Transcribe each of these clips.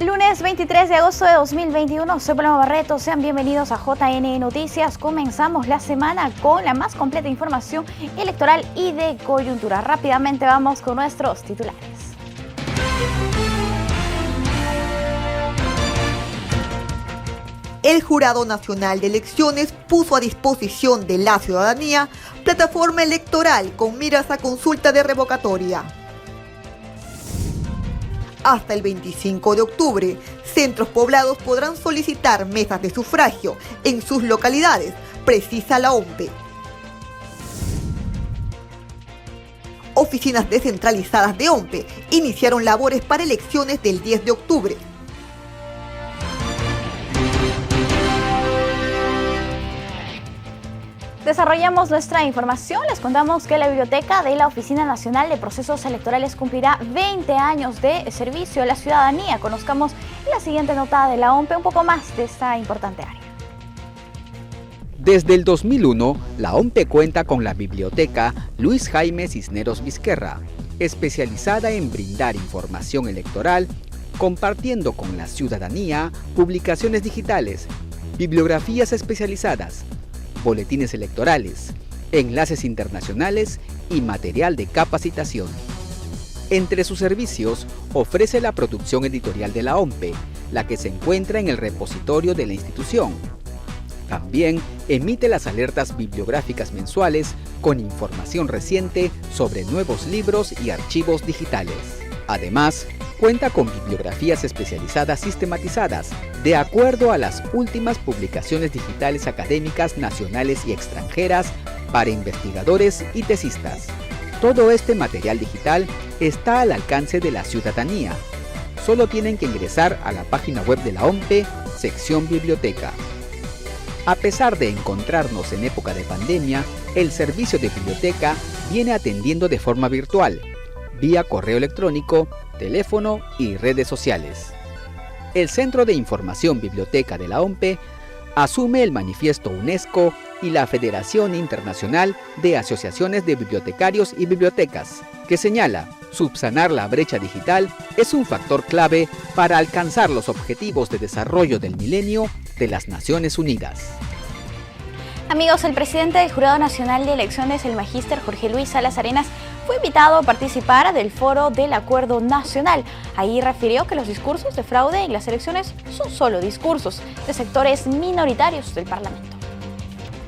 Lunes 23 de agosto de 2021, soy Paloma Barreto, sean bienvenidos a JN Noticias. Comenzamos la semana con la más completa información electoral y de coyuntura. Rápidamente vamos con nuestros titulares. El Jurado Nacional de Elecciones puso a disposición de la ciudadanía plataforma electoral con miras a consulta de revocatoria. Hasta el 25 de octubre, centros poblados podrán solicitar mesas de sufragio en sus localidades, precisa la OMPE. Oficinas descentralizadas de OMPE iniciaron labores para elecciones del 10 de octubre. Desarrollamos nuestra información, les contamos que la biblioteca de la Oficina Nacional de Procesos Electorales cumplirá 20 años de servicio a la ciudadanía. Conozcamos en la siguiente nota de la OMPE un poco más de esta importante área. Desde el 2001, la OMPE cuenta con la biblioteca Luis Jaime Cisneros Vizquerra, especializada en brindar información electoral, compartiendo con la ciudadanía publicaciones digitales, bibliografías especializadas, boletines electorales, enlaces internacionales y material de capacitación. Entre sus servicios, ofrece la producción editorial de la OMPE, la que se encuentra en el repositorio de la institución. También emite las alertas bibliográficas mensuales con información reciente sobre nuevos libros y archivos digitales. Además, cuenta con bibliografías especializadas sistematizadas de acuerdo a las últimas publicaciones digitales académicas nacionales y extranjeras para investigadores y tesistas. Todo este material digital está al alcance de la ciudadanía. Solo tienen que ingresar a la página web de la OMPE, sección Biblioteca. A pesar de encontrarnos en época de pandemia, el servicio de biblioteca viene atendiendo de forma virtual, vía correo electrónico, teléfono y redes sociales. El Centro de Información Biblioteca de la OMPE asume el Manifiesto UNESCO y la Federación Internacional de Asociaciones de Bibliotecarios y Bibliotecas, que señala: subsanar la brecha digital es un factor clave para alcanzar los objetivos de desarrollo del milenio de las Naciones Unidas. Amigos, el presidente del Jurado Nacional de Elecciones, el magíster Jorge Luis Salas Arenas, fue invitado a participar del Foro del Acuerdo Nacional. Ahí refirió que los discursos de fraude en las elecciones son solo discursos de sectores minoritarios del Parlamento.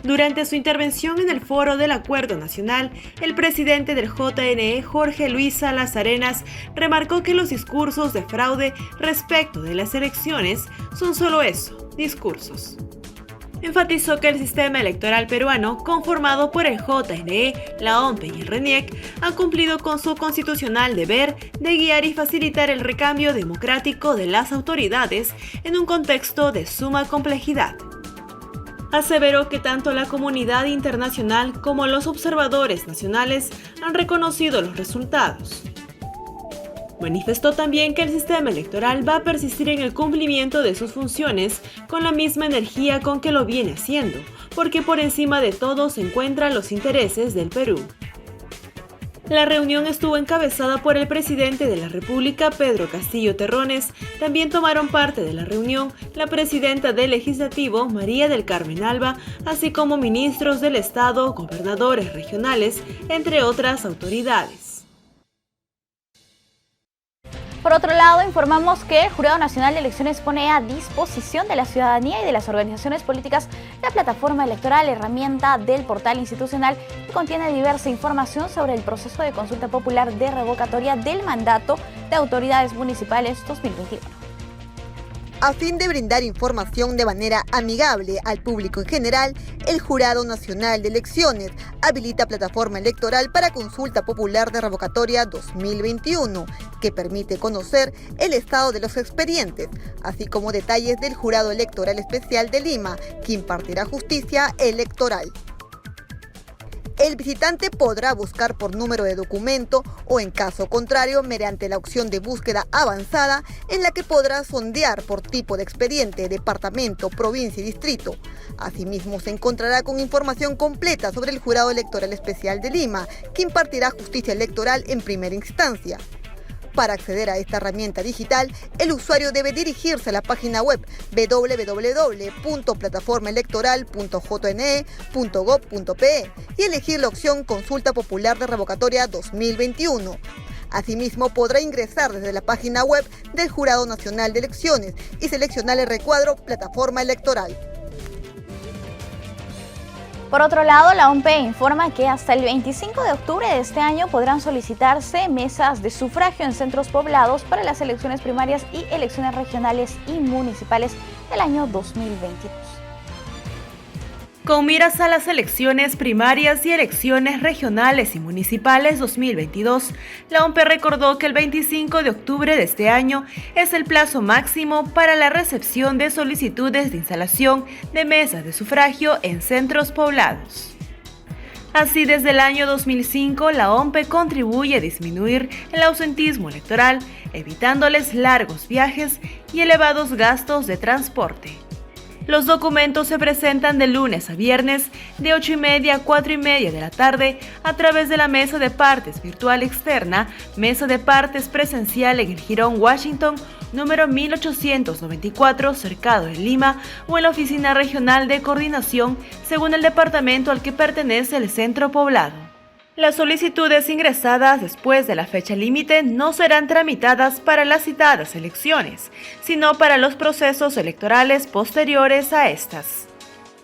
Durante su intervención en el Foro del Acuerdo Nacional, el presidente del JNE, Jorge Luis Salas Arenas, remarcó que los discursos de fraude respecto de las elecciones son solo eso, discursos. Enfatizó que el sistema electoral peruano, conformado por el JNE, la OMPE y el RENIEC, ha cumplido con su constitucional deber de guiar y facilitar el recambio democrático de las autoridades en un contexto de suma complejidad. Aseveró que tanto la comunidad internacional como los observadores nacionales han reconocido los resultados. Manifestó también que el sistema electoral va a persistir en el cumplimiento de sus funciones con la misma energía con que lo viene haciendo, porque por encima de todo se encuentran los intereses del Perú. La reunión estuvo encabezada por el presidente de la República, Pedro Castillo Terrones. También tomaron parte de la reunión la presidenta del Legislativo, María del Carmen Alba, así como ministros del Estado, gobernadores regionales, entre otras autoridades. Por otro lado, informamos que el Jurado Nacional de Elecciones pone a disposición de la ciudadanía y de las organizaciones políticas la plataforma electoral, herramienta del portal institucional que contiene diversa información sobre el proceso de consulta popular de revocatoria del mandato de autoridades municipales 2021. A fin de brindar información de manera amigable al público en general, el Jurado Nacional de Elecciones habilita plataforma electoral para consulta popular de revocatoria 2021, que permite conocer el estado de los expedientes, así como detalles del Jurado Electoral Especial de Lima, que impartirá justicia electoral. El visitante podrá buscar por número de documento o, en caso contrario, mediante la opción de búsqueda avanzada, en la que podrá sondear por tipo de expediente, departamento, provincia y distrito. Asimismo, se encontrará con información completa sobre el Jurado Electoral Especial de Lima, que impartirá justicia electoral en primera instancia. Para acceder a esta herramienta digital, el usuario debe dirigirse a la página web www.plataformaelectoral.jne.gov.pe y elegir la opción Consulta Popular de Revocatoria 2021. Asimismo, podrá ingresar desde la página web del Jurado Nacional de Elecciones y seleccionar el recuadro Plataforma Electoral. Por otro lado, la OMP informa que hasta el 25 de octubre de este año podrán solicitarse mesas de sufragio en centros poblados para las elecciones primarias y elecciones regionales y municipales del año 2022. Con miras a las elecciones primarias y elecciones regionales y municipales 2022, la OMP recordó que el 25 de octubre de este año es el plazo máximo para la recepción de solicitudes de instalación de mesas de sufragio en centros poblados. Así, desde el año 2005, la OMP contribuye a disminuir el ausentismo electoral, evitándoles largos viajes y elevados gastos de transporte. Los documentos se presentan de lunes a viernes de 8:30 a 4:30 de la tarde a través de la mesa de partes virtual externa, mesa de partes presencial en el Jirón Washington, número 1894, Cercado en Lima, o en la Oficina Regional de Coordinación, según el departamento al que pertenece el centro poblado. Las solicitudes ingresadas después de la fecha límite no serán tramitadas para las citadas elecciones, sino para los procesos electorales posteriores a estas.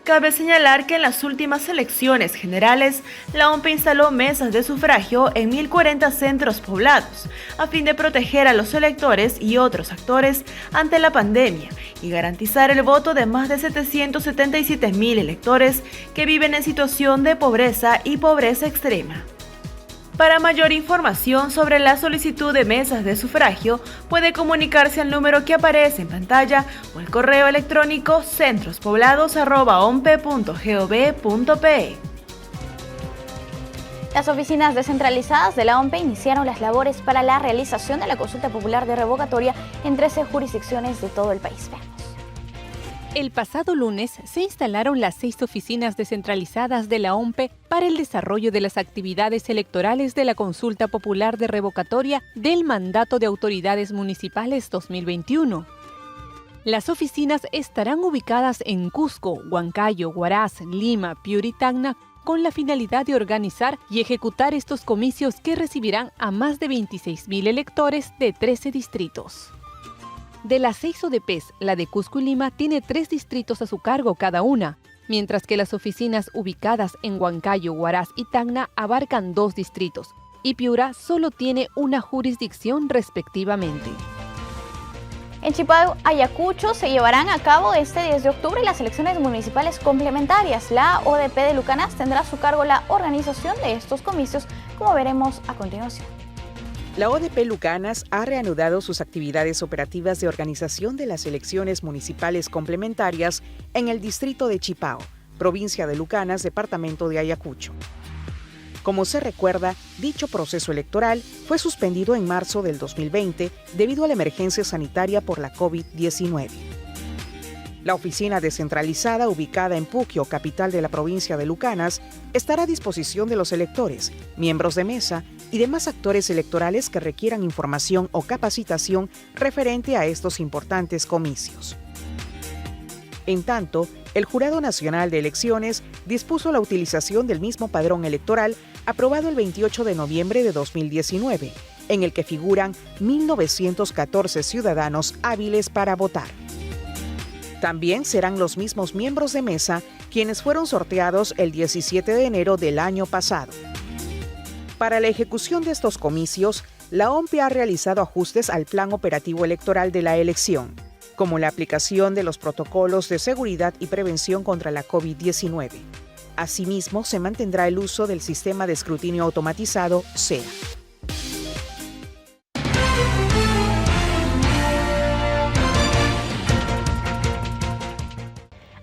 Cabe señalar que en las últimas elecciones generales, la OMP instaló mesas de sufragio en 1.040 centros poblados, a fin de proteger a los electores y otros actores ante la pandemia y garantizar el voto de más de 777.000 electores que viven en situación de pobreza y pobreza extrema. Para mayor información sobre la solicitud de mesas de sufragio, puede comunicarse al número que aparece en pantalla o el correo electrónico centrospoblados@ompe.gov.pe. Las oficinas descentralizadas de la OMP iniciaron las labores para la realización de la consulta popular de revocatoria en 13 jurisdicciones de todo el país. Veamos. El pasado lunes se instalaron las 6 oficinas descentralizadas de la OMP para el desarrollo de las actividades electorales de la consulta popular de revocatoria del mandato de autoridades municipales 2021. Las oficinas estarán ubicadas en Cusco, Huancayo, Huaraz, Lima, Piura y Tacna, con la finalidad de organizar y ejecutar estos comicios que recibirán a más de 26.000 electores de 13 distritos. De las 6 ODPs, la de Cusco y Lima tiene 3 distritos a su cargo cada una, mientras que las oficinas ubicadas en Huancayo, Huaraz y Tacna abarcan 2 distritos, y Piura solo tiene una jurisdicción respectivamente. En Chipao, Ayacucho, se llevarán a cabo este 10 de octubre las elecciones municipales complementarias. La ODP de Lucanas tendrá a su cargo la organización de estos comicios, como veremos a continuación. La ODP Lucanas ha reanudado sus actividades operativas de organización de las elecciones municipales complementarias en el distrito de Chipao, provincia de Lucanas, departamento de Ayacucho. Como se recuerda, dicho proceso electoral fue suspendido en marzo del 2020 debido a la emergencia sanitaria por la COVID-19. La oficina descentralizada, ubicada en Puquio, capital de la provincia de Lucanas, estará a disposición de los electores, miembros de mesa y demás actores electorales que requieran información o capacitación referente a estos importantes comicios. En tanto, el Jurado Nacional de Elecciones dispuso la utilización del mismo padrón electoral aprobado el 28 de noviembre de 2019, en el que figuran 1.914 ciudadanos hábiles para votar. También serán los mismos miembros de mesa quienes fueron sorteados el 17 de enero del año pasado. Para la ejecución de estos comicios, la OMP ha realizado ajustes al plan operativo electoral de la elección, como la aplicación de los protocolos de seguridad y prevención contra la COVID-19. Asimismo, se mantendrá el uso del sistema de escrutinio automatizado SEA.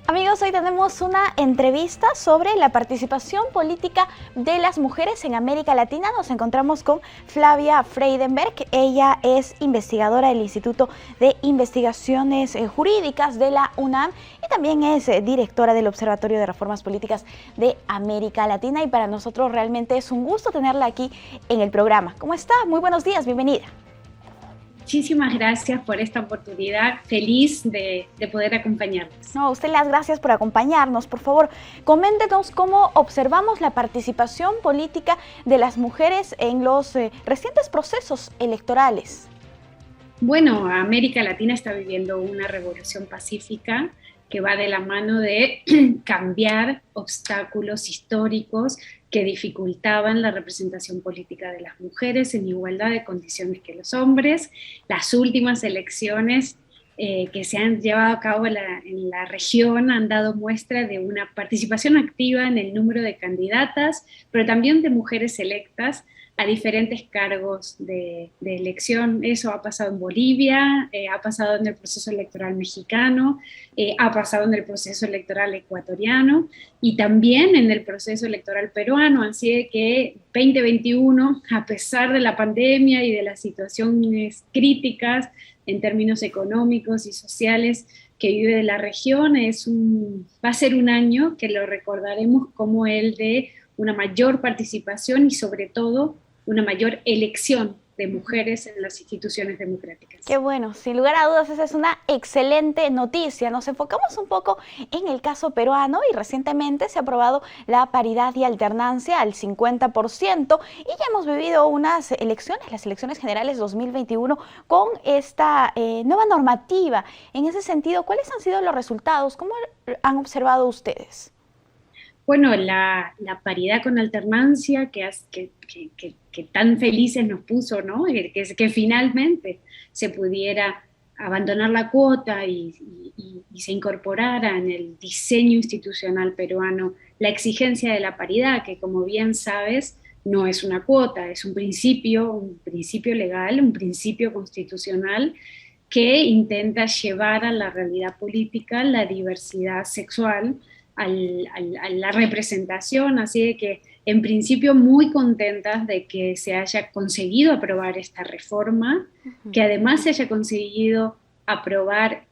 Amigos, hoy tenemos una entrevista sobre la participación política de las mujeres en América Latina. Nos encontramos con Flavia Freidenberg. Ella es investigadora del Instituto de Investigaciones Jurídicas de la UNAM y también es directora del Observatorio de Reformas Políticas de América Latina. Y para nosotros realmente es un gusto tenerla aquí en el programa. ¿Cómo está? Muy buenos días, bienvenida. Muchísimas gracias por esta oportunidad, feliz de poder acompañarles. No, a usted las gracias por acompañarnos. Por favor, coméntenos cómo observamos la participación política de las mujeres en los recientes procesos electorales. Bueno, América Latina está viviendo una revolución pacífica que va de la mano de cambiar obstáculos históricos que dificultaban la representación política de las mujeres en igualdad de condiciones que los hombres. Las últimas elecciones que se han llevado a cabo en la región han dado muestra de una participación activa en el número de candidatas, pero también de mujeres electas a diferentes cargos de elección. Eso ha pasado en Bolivia, ha pasado en el proceso electoral mexicano, ha pasado en el proceso electoral ecuatoriano y también en el proceso electoral peruano. Así que 2021, a pesar de la pandemia y de las situaciones críticas en términos económicos y sociales que vive la región, va a ser un año que lo recordaremos como el de una mayor participación y sobre todo una mayor elección de mujeres en las instituciones democráticas. Qué bueno, sin lugar a dudas esa es una excelente noticia. Nos enfocamos un poco en el caso peruano y recientemente se ha aprobado la paridad y alternancia al 50% y ya hemos vivido unas elecciones, las elecciones generales 2021 con esta nueva normativa. En ese sentido, ¿cuáles han sido los resultados? ¿Cómo han observado ustedes? Bueno, la paridad con alternancia que tan felices nos puso, ¿no? Que finalmente se pudiera abandonar la cuota y se incorporara en el diseño institucional peruano la exigencia de la paridad, que como bien sabes, no es una cuota, es un principio legal, un principio constitucional que intenta llevar a la realidad política la diversidad sexual, a la representación, así de que en principio muy contentas de que se haya conseguido aprobar esta reforma, que además se haya conseguido aprobar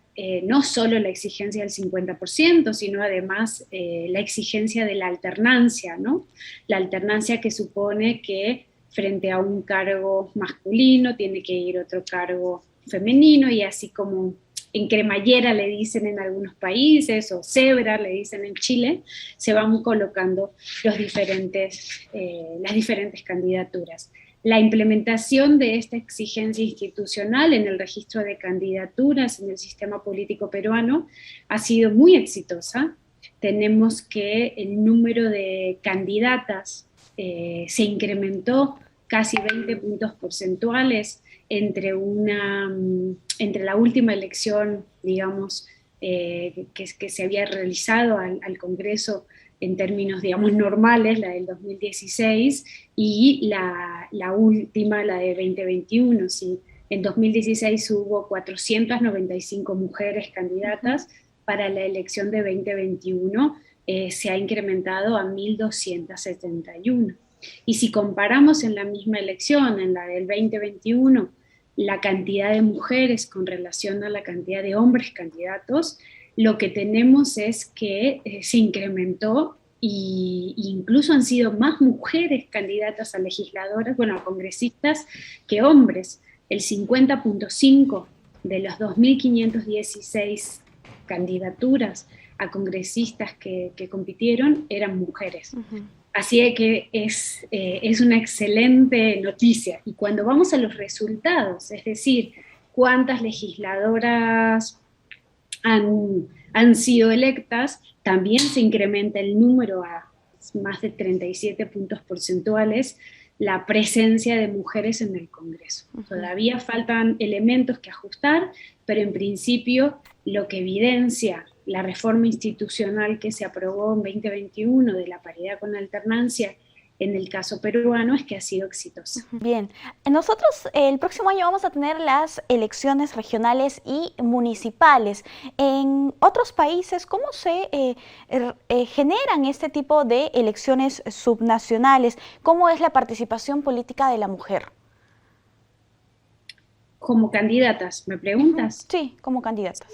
no solo la exigencia del 50%, sino además la exigencia de la alternancia, ¿no? La alternancia que supone que frente a un cargo masculino tiene que ir otro cargo femenino y así como en cremallera le dicen en algunos países, o cebra le dicen en Chile, se van colocando las diferentes candidaturas. La implementación de esta exigencia institucional en el registro de candidaturas en el sistema político peruano ha sido muy exitosa. Tenemos que el número de candidatas se incrementó casi 20 puntos porcentuales entre la última elección, digamos, que se había realizado al Congreso en términos, digamos, normales, la del 2016, y la última, la de 2021. ¿Sí? En 2016 hubo 495 mujeres candidatas, para la elección de 2021 se ha incrementado a 1.271. Y si comparamos en la misma elección, en la del 2021, la cantidad de mujeres con relación a la cantidad de hombres candidatos, lo que tenemos es que se incrementó e incluso han sido más mujeres candidatas a legisladoras, bueno, a congresistas, que hombres. El 50.5 de los 2.516 candidaturas a congresistas que compitieron eran mujeres. Uh-huh. Así que es una excelente noticia. Y cuando vamos a los resultados, es decir, cuántas legisladoras han sido electas, también se incrementa el número a más de 37 puntos porcentuales la presencia de mujeres en el Congreso. Uh-huh. Todavía faltan elementos que ajustar, pero en principio lo que evidencia la reforma institucional que se aprobó en 2021 de la paridad con alternancia en el caso peruano es que ha sido exitosa. Bien, nosotros el próximo año vamos a tener las elecciones regionales y municipales. En otros países, ¿cómo se generan este tipo de elecciones subnacionales? ¿Cómo es la participación política de la mujer? ¿Como candidatas, me preguntas? Sí, como candidatas.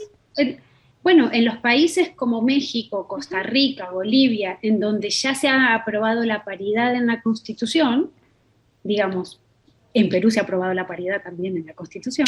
Bueno, en los países como México, Costa Rica, Bolivia, en donde ya se ha aprobado la paridad en la Constitución, digamos, en Perú se ha aprobado la paridad también en la Constitución,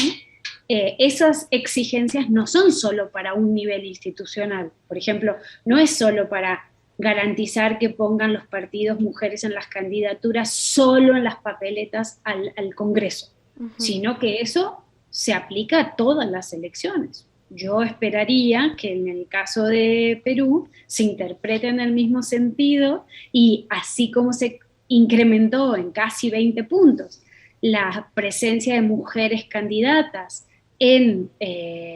esas exigencias no son solo para un nivel institucional. Por ejemplo, no es solo para garantizar que pongan los partidos mujeres en las candidaturas solo en las papeletas al Congreso, sino que eso se aplica a todas las elecciones. Yo esperaría que en el caso de Perú se interprete en el mismo sentido y así como se incrementó en casi 20 puntos la presencia de mujeres candidatas en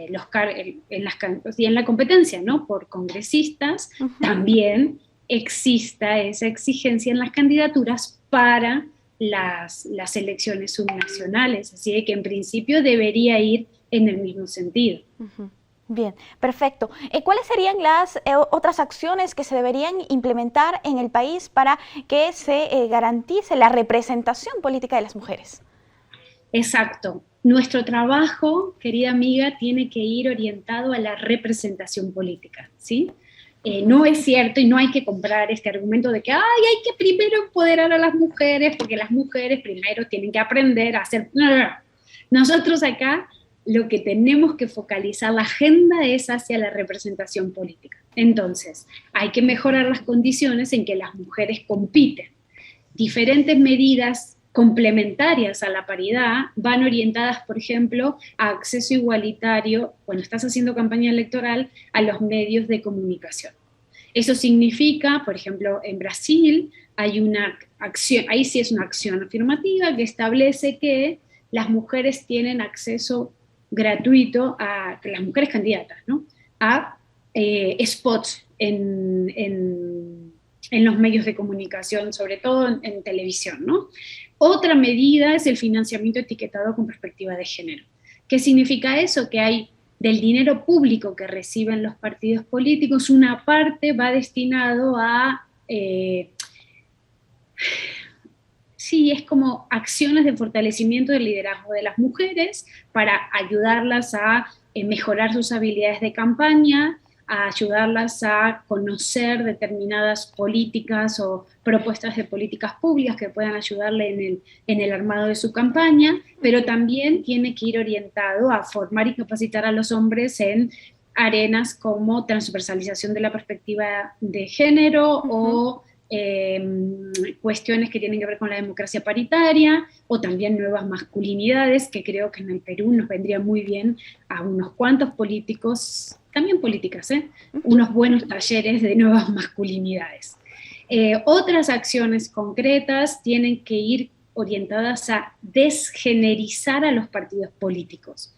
la competencia, ¿no?, por congresistas, también exista esa exigencia en las candidaturas para las elecciones subnacionales. Así de que en principio debería ir en el mismo sentido. Bien, perfecto. ¿Cuáles serían las otras acciones que se deberían implementar en el país para que se garantice la representación política de las mujeres? Exacto. Nuestro trabajo, querida amiga, tiene que ir orientado a la representación política, ¿sí? No es cierto y no hay que comprar este argumento de que hay que primero empoderar a las mujeres porque las mujeres primero tienen que aprender a hacer... No. Nosotros acá lo que tenemos que focalizar la agenda es hacia la representación política. Entonces, hay que mejorar las condiciones en que las mujeres compiten. Diferentes medidas complementarias a la paridad van orientadas, por ejemplo, a acceso igualitario, cuando estás haciendo campaña electoral, a los medios de comunicación. Eso significa, por ejemplo, en Brasil hay una acción, ahí sí es una acción afirmativa que establece que las mujeres tienen acceso gratuito a las mujeres candidatas, ¿no?, a spots en los medios de comunicación, sobre todo en televisión, ¿no? Otra medida es el financiamiento etiquetado con perspectiva de género. ¿Qué significa eso? Que hay del dinero público que reciben los partidos políticos, una parte va destinado a... sí, es como acciones de fortalecimiento del liderazgo de las mujeres para ayudarlas a mejorar sus habilidades de campaña, a ayudarlas a conocer determinadas políticas o propuestas de políticas públicas que puedan ayudarle en el armado de su campaña, pero también tiene que ir orientado a formar y capacitar a los hombres en arenas como transversalización de la perspectiva de género o cuestiones que tienen que ver con la democracia paritaria o también nuevas masculinidades, que creo que en el Perú nos vendría muy bien a unos cuantos políticos, también políticas, unos buenos talleres de nuevas masculinidades. Otras acciones concretas tienen que ir orientadas a desgenerizar a los partidos políticos.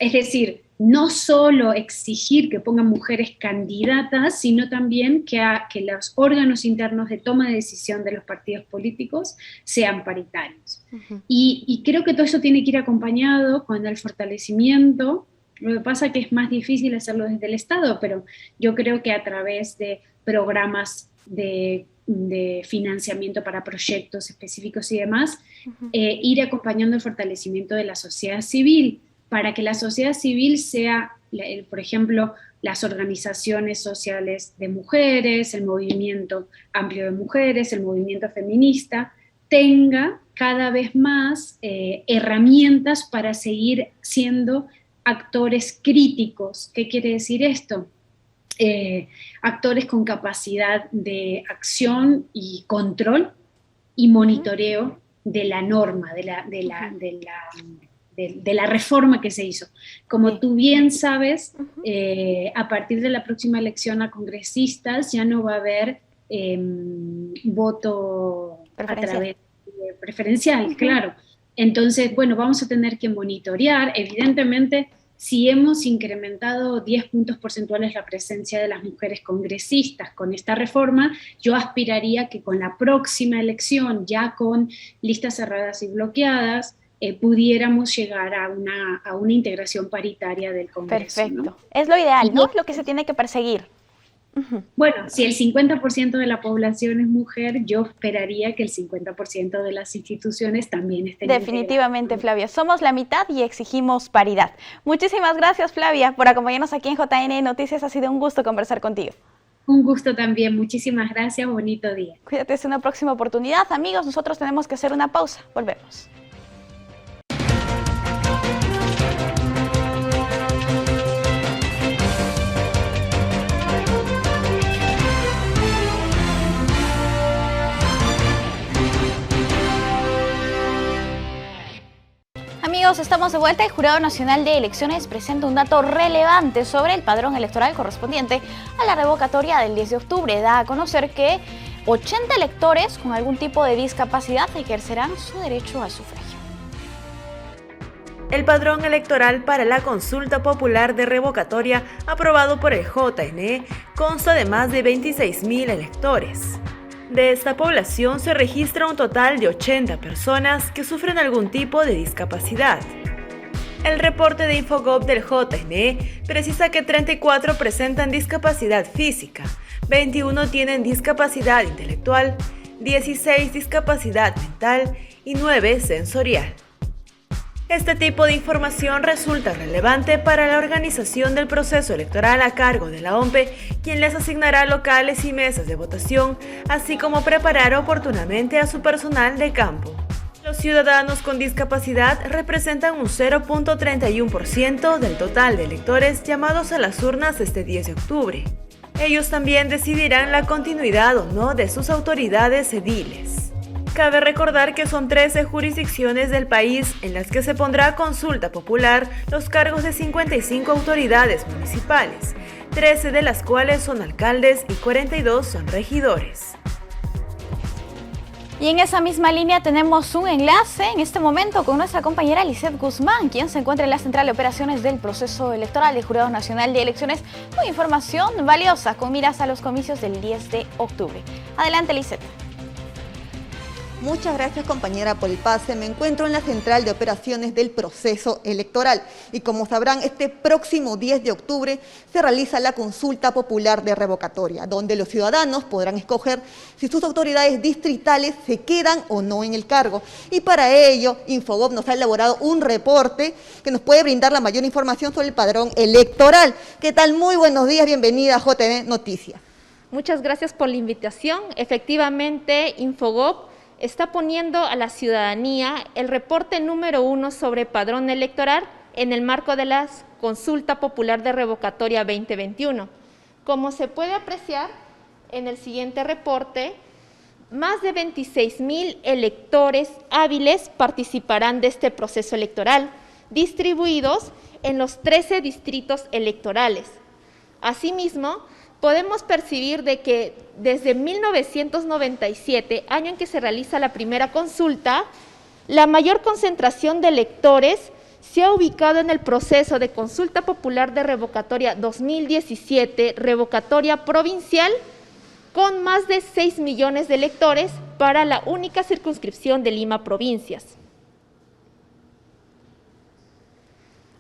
Es decir, no solo exigir que pongan mujeres candidatas, sino también que los órganos internos de toma de decisión de los partidos políticos sean paritarios. Y creo que todo eso tiene que ir acompañado con el fortalecimiento. Lo que pasa es que es más difícil hacerlo desde el Estado, pero yo creo que a través de programas de financiamiento para proyectos específicos y demás, ir acompañando el fortalecimiento de la sociedad civil, para que la sociedad civil sea, por ejemplo, las organizaciones sociales de mujeres, el movimiento amplio de mujeres, el movimiento feminista, tenga cada vez más herramientas para seguir siendo actores críticos. ¿Qué quiere decir esto? Actores con capacidad de acción y control y monitoreo de la norma, de la reforma que se hizo. Como tú bien sabes, a partir de la próxima elección a congresistas ya no va a haber voto a través de preferencial, claro. Entonces, bueno, vamos a tener que monitorear. Evidentemente, si hemos incrementado 10 puntos porcentuales la presencia de las mujeres congresistas con esta reforma, yo aspiraría que con la próxima elección, ya con listas cerradas y bloqueadas, pudiéramos llegar a una integración paritaria del Congreso. Perfecto. ¿No? Es lo ideal, ¿no? Lo que se tiene que perseguir. Bueno, si el 50% de la población es mujer, yo esperaría que el 50% de las instituciones también estén definitivamente, Flavia. Somos la mitad y exigimos paridad. Muchísimas gracias, Flavia, por acompañarnos aquí en JN Noticias. Ha sido un gusto conversar contigo. Un gusto también. Muchísimas gracias. Bonito día. Cuídate, es una próxima oportunidad. Amigos, nosotros tenemos que hacer una pausa. Volvemos. Amigos, estamos de vuelta. El Jurado Nacional de Elecciones presenta un dato relevante sobre el padrón electoral correspondiente a la revocatoria del 10 de octubre. Da a conocer que 80 electores con algún tipo de discapacidad ejercerán su derecho al sufragio. El padrón electoral para la consulta popular de revocatoria aprobado por el JNE consta de más de 26.000 electores. De esta población se registra un total de 80 personas que sufren algún tipo de discapacidad. El reporte de Infogov del JNE precisa que 34 presentan discapacidad física, 21 tienen discapacidad intelectual, 16 discapacidad mental y 9 sensorial. Este tipo de información resulta relevante para la organización del proceso electoral a cargo de la OMPE, quien les asignará locales y mesas de votación, así como preparar oportunamente a su personal de campo. Los ciudadanos con discapacidad representan un 0.31% del total de electores llamados a las urnas este 10 de octubre. Ellos también decidirán la continuidad o no de sus autoridades ediles. Cabe recordar que son 13 jurisdicciones del país en las que se pondrá a consulta popular los cargos de 55 autoridades municipales, 13 de las cuales son alcaldes y 42 son regidores. Y en esa misma línea tenemos un enlace en este momento con nuestra compañera Lisette Guzmán, quien se encuentra en la central de operaciones del proceso electoral del Jurado Nacional de Elecciones, con información valiosa con miras a los comicios del 10 de octubre. Adelante, Lisette. Muchas gracias, compañera, por el pase. Me encuentro en la central de operaciones del proceso electoral y, como sabrán, este próximo 10 de octubre se realiza la consulta popular de revocatoria, donde los ciudadanos podrán escoger si sus autoridades distritales se quedan o no en el cargo. Y para ello, Infogov nos ha elaborado un reporte que nos puede brindar la mayor información sobre el padrón electoral. ¿Qué tal? Muy buenos días, bienvenida a JN Noticias. Muchas gracias por la invitación. Efectivamente, Infogov está poniendo a la ciudadanía el reporte número 1 sobre padrón electoral en el marco de la consulta popular de revocatoria 2021. Como se puede apreciar en el siguiente reporte, más de 26.000 electores hábiles participarán de este proceso electoral, distribuidos en los 13 distritos electorales. Asimismo, podemos percibir de que desde 1997, año en que se realiza la primera consulta, la mayor concentración de electores se ha ubicado en el proceso de consulta popular de revocatoria 2017, revocatoria provincial, con más de 6 millones de electores para la única circunscripción de Lima Provincias.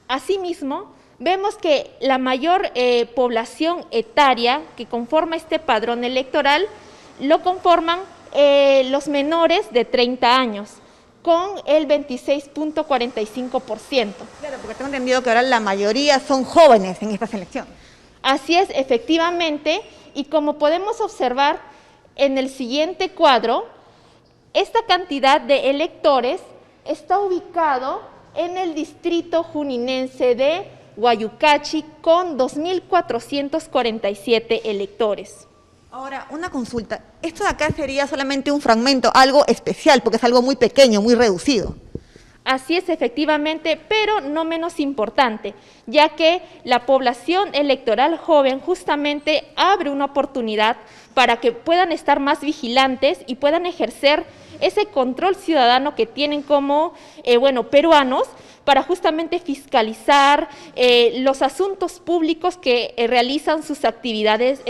Asimismo, vemos que la mayor población etaria que conforma este padrón electoral lo conforman los menores de 30 años, con el 26.45%. Claro, porque tengo entendido que ahora la mayoría son jóvenes en estas elecciones. Así es, efectivamente, y como podemos observar en el siguiente cuadro, esta cantidad de electores está ubicado en el distrito juninense de Guayucachi con 2.447 electores. Ahora, una consulta. Esto de acá sería solamente un fragmento, algo especial, porque es algo muy pequeño, muy reducido. Así es, efectivamente, pero no menos importante, ya que la población electoral joven justamente abre una oportunidad para que puedan estar más vigilantes y puedan ejercer ese control ciudadano que tienen como peruanos, para justamente fiscalizar los asuntos públicos que realizan sus actividades,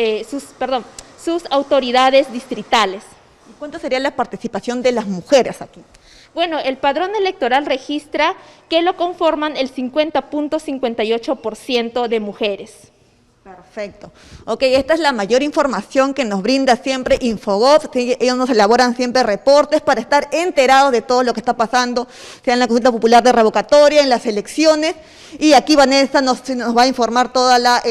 sus autoridades distritales. ¿Y cuánto sería la participación de las mujeres aquí? Bueno, el padrón electoral registra que lo conforman el 50.58% de mujeres. Perfecto. Ok, esta es la mayor información que nos brinda siempre Infogov. Ellos nos elaboran siempre reportes para estar enterados de todo lo que está pasando, sea en la consulta popular de revocatoria, en las elecciones. Y aquí Vanessa nos va a informar toda la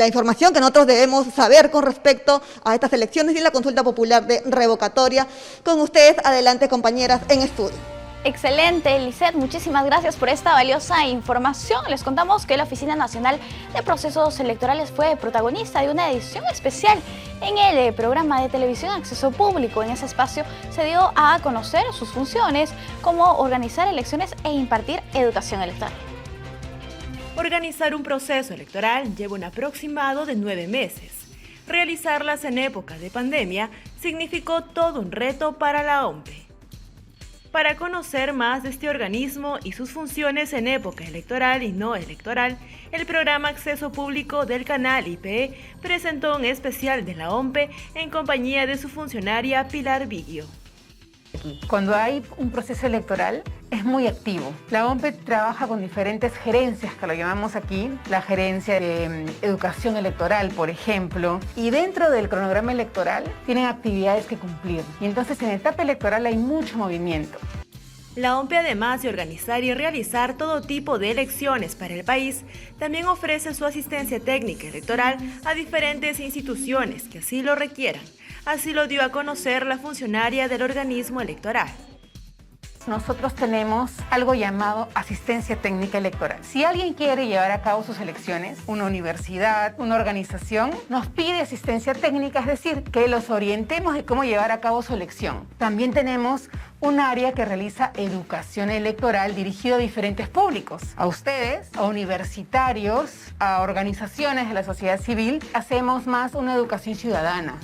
información que nosotros debemos saber con respecto a estas elecciones y la consulta popular de revocatoria. Con ustedes, adelante, compañeras, en estudio. Excelente, Lisette, muchísimas gracias por esta valiosa información. Les contamos que la Oficina Nacional de Procesos Electorales fue protagonista de una edición especial en el programa de televisión Acceso Público. En ese espacio se dio a conocer sus funciones, como organizar elecciones e impartir educación electoral. Organizar un proceso electoral lleva un aproximado de 9 meses. Realizarlas en época de pandemia significó todo un reto para la OMPE. Para conocer más de este organismo y sus funciones en época electoral y no electoral, el programa Acceso Público del canal IPE presentó un especial de la OMPE en compañía de su funcionaria Pilar Viggio. Cuando hay un proceso electoral es muy activo. La OMPE trabaja con diferentes gerencias, que lo llamamos aquí, la gerencia de educación electoral, por ejemplo, y dentro del cronograma electoral tienen actividades que cumplir. Y entonces en etapa electoral hay mucho movimiento. La OMPE, además de organizar y realizar todo tipo de elecciones para el país, también ofrece su asistencia técnica electoral a diferentes instituciones que así lo requieran. Así lo dio a conocer la funcionaria del organismo electoral. Nosotros tenemos algo llamado asistencia técnica electoral. Si alguien quiere llevar a cabo sus elecciones, una universidad, una organización, nos pide asistencia técnica, es decir, que los orientemos de cómo llevar a cabo su elección. También tenemos un área que realiza educación electoral dirigido a diferentes públicos, a ustedes, a universitarios, a organizaciones de la sociedad civil. Hacemos más una educación ciudadana.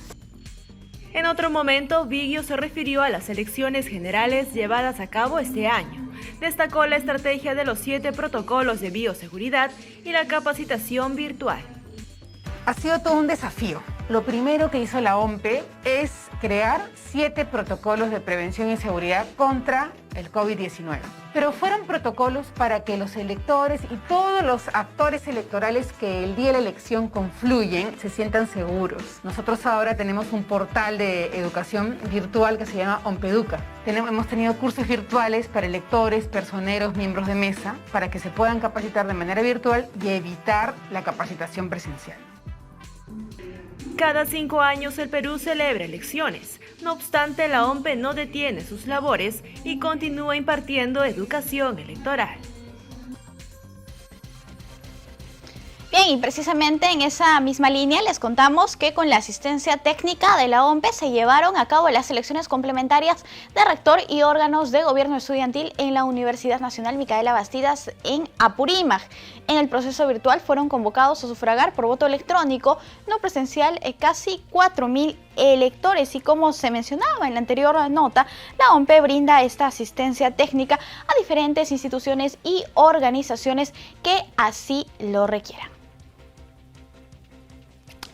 En otro momento, Viggio se refirió a las elecciones generales llevadas a cabo este año. Destacó la estrategia de los 7 protocolos de bioseguridad y la capacitación virtual. Ha sido todo un desafío. Lo primero que hizo la OMPE es crear 7 protocolos de prevención y seguridad contra el COVID-19. Pero fueron protocolos para que los electores y todos los actores electorales que el día de la elección confluyen se sientan seguros. Nosotros ahora tenemos un portal de educación virtual que se llama OMPEduca. Hemos tenido cursos virtuales para electores, personeros, miembros de mesa, para que se puedan capacitar de manera virtual y evitar la capacitación presencial. Cada 5 años el Perú celebra elecciones. No obstante, la OMPE no detiene sus labores y continúa impartiendo educación electoral. Bien, y precisamente en esa misma línea les contamos que con la asistencia técnica de la OMPE se llevaron a cabo las elecciones complementarias de rector y órganos de gobierno estudiantil en la Universidad Nacional Micaela Bastidas en Apurímac. En el proceso virtual fueron convocados a sufragar por voto electrónico no presencial casi 4.000 electores, y como se mencionaba en la anterior nota, la OMPE brinda esta asistencia técnica a diferentes instituciones y organizaciones que así lo requieran.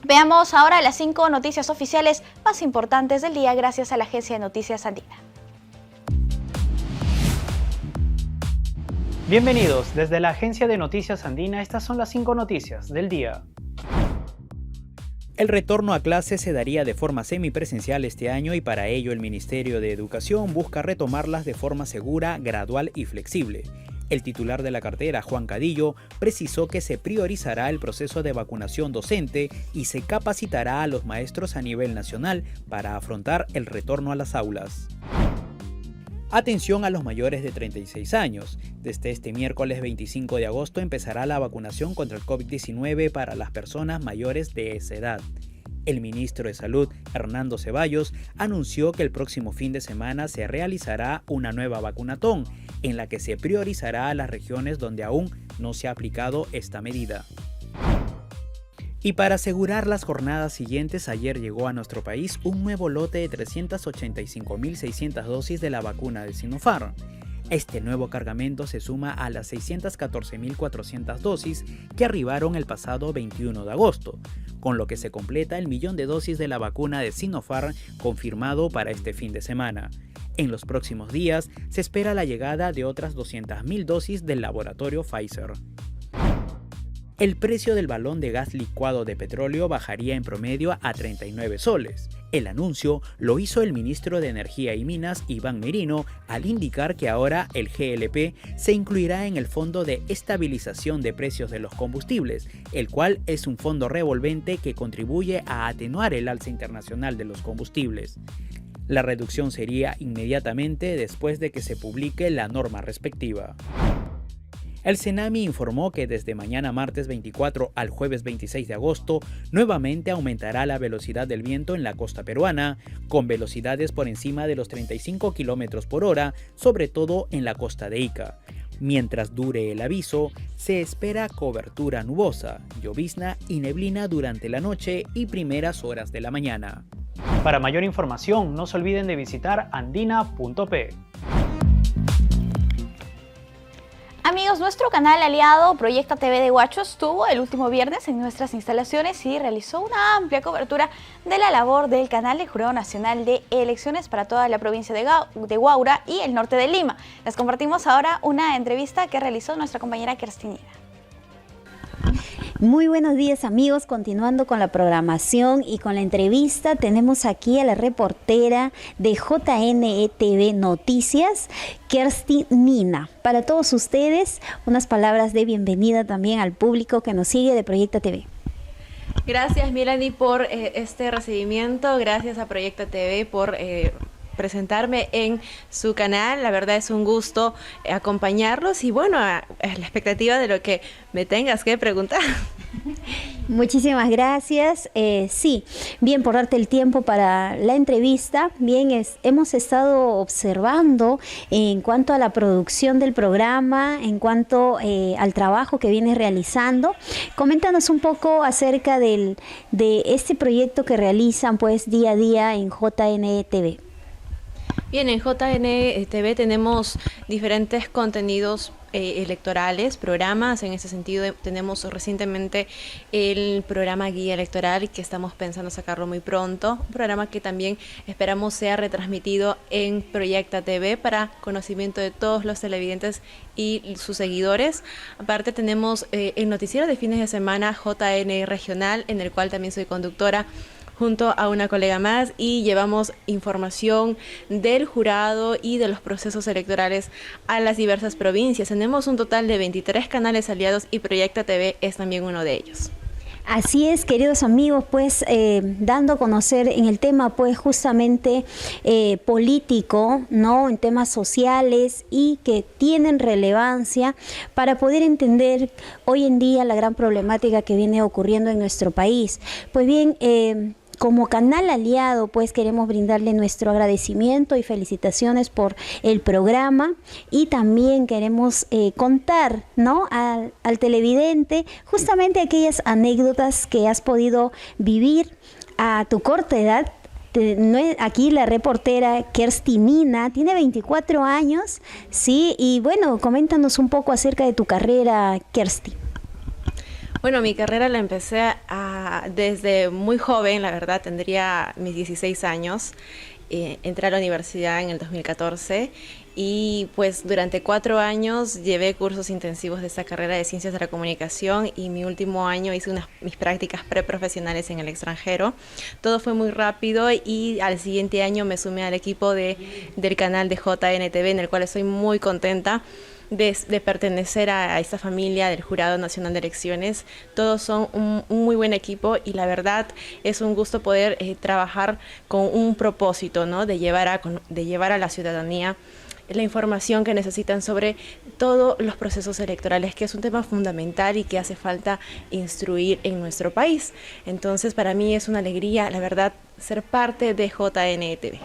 Veamos ahora las 5 noticias oficiales más importantes del día gracias a la Agencia de Noticias Andina. Bienvenidos desde la Agencia de Noticias Andina, estas son las 5 noticias del día. El retorno a clases se daría de forma semipresencial este año y para ello el Ministerio de Educación busca retomarlas de forma segura, gradual y flexible. El titular de la cartera, Juan Cadillo, precisó que se priorizará el proceso de vacunación docente y se capacitará a los maestros a nivel nacional para afrontar el retorno a las aulas. Atención a los mayores de 36 años. Desde este miércoles 25 de agosto empezará la vacunación contra el COVID-19 para las personas mayores de esa edad. El ministro de Salud, Hernando Ceballos, anunció que el próximo fin de semana se realizará una nueva vacunatón, en la que se priorizará a las regiones donde aún no se ha aplicado esta medida. Y para asegurar las jornadas siguientes, ayer llegó a nuestro país un nuevo lote de 385.600 dosis de la vacuna de Sinopharm. Este nuevo cargamento se suma a las 614.400 dosis que arribaron el pasado 21 de agosto, con lo que se completa el 1.000.000 de dosis de la vacuna de Sinopharm confirmado para este fin de semana. En los próximos días se espera la llegada de otras 200.000 dosis del laboratorio Pfizer. El precio del balón de gas licuado de petróleo bajaría en promedio a 39 soles. El anuncio lo hizo el ministro de Energía y Minas, Iván Merino, al indicar que ahora el GLP se incluirá en el Fondo de Estabilización de Precios de los Combustibles, el cual es un fondo revolvente que contribuye a atenuar el alza internacional de los combustibles. La reducción sería inmediatamente después de que se publique la norma respectiva. El CENAMI informó que desde mañana martes 24 al jueves 26 de agosto nuevamente aumentará la velocidad del viento en la costa peruana, con velocidades por encima de los 35 km por hora, sobre todo en la costa de Ica. Mientras dure el aviso, se espera cobertura nubosa, llovizna y neblina durante la noche y primeras horas de la mañana. Para mayor información, no se olviden de visitar andina.p. Amigos, nuestro canal aliado Proyecta TV de Huacho estuvo el último viernes en nuestras instalaciones y realizó una amplia cobertura de la labor del canal del Jurado Nacional de Elecciones para toda la provincia de Huaura y el norte de Lima. Les compartimos ahora una entrevista que realizó nuestra compañera Kerstinina. Muy buenos días amigos, continuando con la programación y con la entrevista, tenemos aquí a la reportera de JNE-TV Noticias, Kerstinina. Para todos ustedes, unas palabras de bienvenida también al público que nos sigue de Proyecta TV. Gracias Milani por este recibimiento, gracias a Proyecta TV por presentarme en su canal. La verdad es un gusto acompañarlos y bueno, a la expectativa de lo que me tengas que preguntar. Muchísimas gracias. Sí, bien por darte el tiempo para la entrevista. Bien, hemos estado observando en cuanto a la producción del programa, en cuanto al trabajo que vienes realizando. Coméntanos un poco acerca de este proyecto que realizan pues día a día en JNE-TV. Bien, en JNE-TV tenemos diferentes contenidos electorales, programas. En ese sentido tenemos recientemente el programa Guía Electoral que estamos pensando sacarlo muy pronto, un programa que también esperamos sea retransmitido en Proyecta TV para conocimiento de todos los televidentes y sus seguidores. Aparte tenemos el noticiero de fines de semana JN Regional, en el cual también soy conductora junto a una colega más y llevamos información del jurado y de los procesos electorales a las diversas provincias. Tenemos un total de 23 canales aliados y Proyecta TV es también uno de ellos. Así es, queridos amigos, pues dando a conocer en el tema pues justamente político, ¿no? En temas sociales y que tienen relevancia para poder entender hoy en día la gran problemática que viene ocurriendo en nuestro país. Pues bien, como canal aliado, pues queremos brindarle nuestro agradecimiento y felicitaciones por el programa y también queremos contar, ¿no? al televidente justamente aquellas anécdotas que has podido vivir a tu corta edad. Aquí la reportera Kerstinina tiene 24 años, ¿sí? Y bueno, coméntanos un poco acerca de tu carrera, Kersti. Bueno, mi carrera la empecé desde muy joven, la verdad, tendría mis 16 años. Entré a la universidad en el 2014 y pues durante 4 años llevé cursos intensivos de esta carrera de Ciencias de la Comunicación y mi último año hice mis prácticas preprofesionales en el extranjero. Todo fue muy rápido y al siguiente año me sumé al equipo del canal de JNTV, en el cual estoy muy contenta de pertenecer a esta familia del Jurado Nacional de Elecciones. Todos son un muy buen equipo y la verdad es un gusto poder trabajar con un propósito, ¿no? de llevar a la ciudadanía la información que necesitan sobre todos los procesos electorales, que es un tema fundamental y que hace falta instruir en nuestro país. Entonces, para mí es una alegría, la verdad, ser parte de JNE-TV.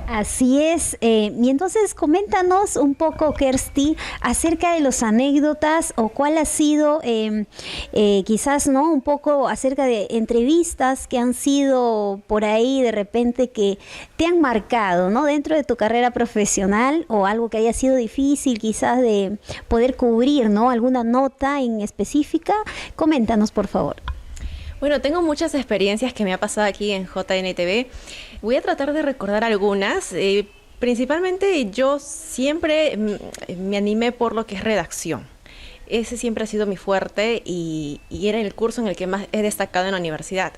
Así es, y entonces coméntanos un poco, Kersti, acerca de las anécdotas o cuál ha sido quizás no un poco acerca de entrevistas que han sido por ahí de repente que te han marcado, ¿no? Dentro de tu carrera profesional o algo que haya sido difícil quizás de poder cubrir, ¿no? Alguna nota en específica, coméntanos por favor. Bueno, tengo muchas experiencias que me ha pasado aquí en JNTV. Voy a tratar de recordar algunas. Principalmente yo siempre me animé por lo que es redacción. Ese siempre ha sido mi fuerte y era el curso en el que más he destacado en la universidad.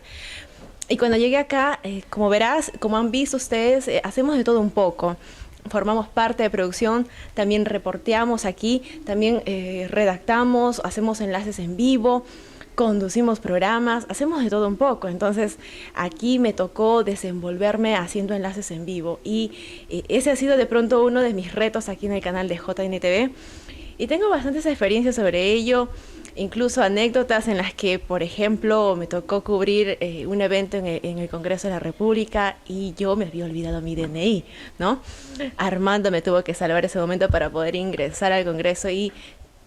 Y cuando llegué acá, como verás, como han visto ustedes, hacemos de todo un poco. Formamos parte de producción, también reporteamos aquí, también redactamos, hacemos enlaces en vivo. conducimos programas, hacemos de todo un poco. Entonces aquí me tocó desenvolverme haciendo enlaces en vivo y ese ha sido de pronto uno de mis retos aquí en el canal de JNTV y tengo bastantes experiencias sobre ello, incluso anécdotas en las que, por ejemplo, me tocó cubrir un evento en el Congreso de la República y yo me había olvidado mi DNI, ¿no? Armando me tuvo que salvar ese momento para poder ingresar al Congreso y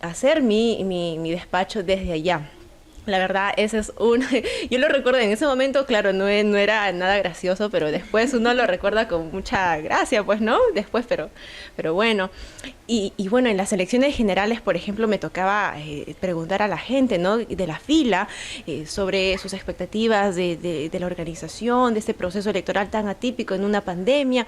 hacer mi despacho desde allá. La verdad, ese es yo lo recuerdo en ese momento, claro, no era nada gracioso, pero después uno lo recuerda con mucha gracia, pues, ¿no? Después, pero bueno. Y bueno, en las elecciones generales, por ejemplo, me tocaba preguntar a la gente, ¿no? De la fila, sobre sus expectativas de la organización, de este proceso electoral tan atípico en una pandemia.